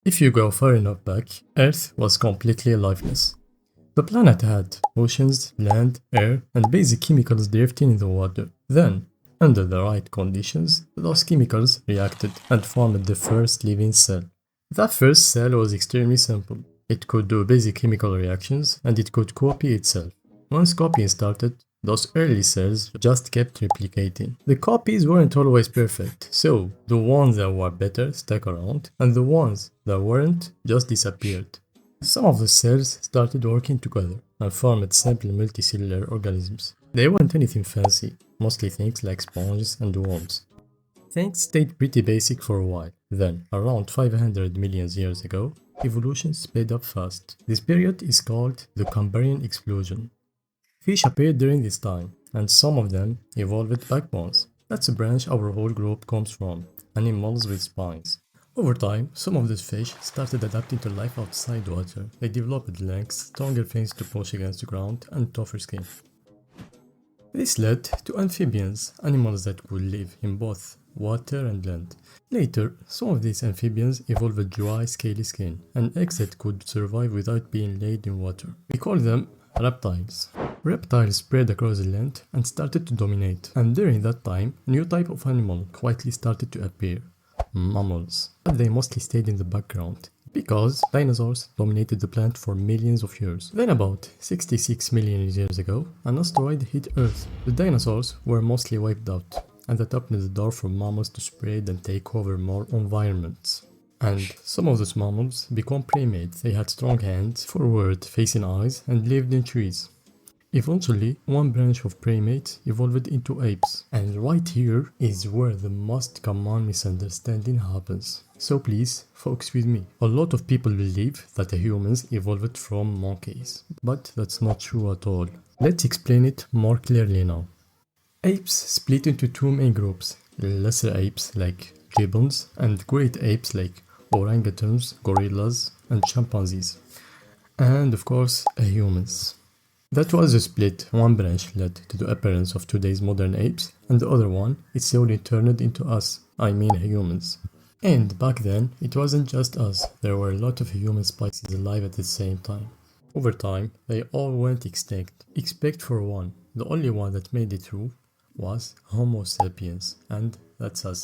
If you go far enough back, Earth was completely lifeless. The planet had oceans, land, air, and basic chemicals drifting in the water. Then, under the right conditions, those chemicals reacted and formed the first living cell. That first cell was extremely simple. It could do basic chemical reactions and it could copy itself. Once copying started, those early cells just kept replicating. The copies weren't always perfect, so the ones that were better stuck around, and the ones that weren't just disappeared. Some of the cells started working together and formed simple multicellular organisms. They weren't anything fancy, mostly things like sponges and worms. Things stayed pretty basic for a while. Then, around 500 million years ago, evolution sped up fast. This period is called the Cambrian explosion. Fish appeared during this time, and some of them evolved backbones. That's a branch our whole group comes from, animals with spines. Over time, some of these fish started adapting to life outside water. They developed legs, stronger fins to push against the ground, and tougher skin. This led to amphibians, animals that could live in both water and land. Later, some of these amphibians evolved dry, scaly skin, and eggs that could survive without being laid in water. We call them reptiles. Reptiles spread across the land and started to dominate, and during that time, a new type of animal quietly started to appear. Mammals. But they mostly stayed in the background, because dinosaurs dominated the planet for millions of years. Then about 66 million years ago, an asteroid hit Earth. The dinosaurs were mostly wiped out, and that opened the door for mammals to spread and take over more environments. And some of those mammals became primates. They had strong hands, forward-facing eyes, and lived in trees. Eventually, one branch of primates evolved into apes. And right here is where the most common misunderstanding happens. So please, focus with me. A lot of people believe that the humans evolved from monkeys. But that's not true at all. Let's explain it more clearly now. Apes split into two main groups. Lesser apes like gibbons and great apes like orangutans, gorillas, and chimpanzees. And of course, humans. That was a split. One branch led to the appearance of today's modern apes, and the other one, it slowly turned into us, I mean humans. And back then, it wasn't just us, there were a lot of human species alive at the same time. Over time, they all went extinct, except for one. The only one that made it through was Homo sapiens, and that's us.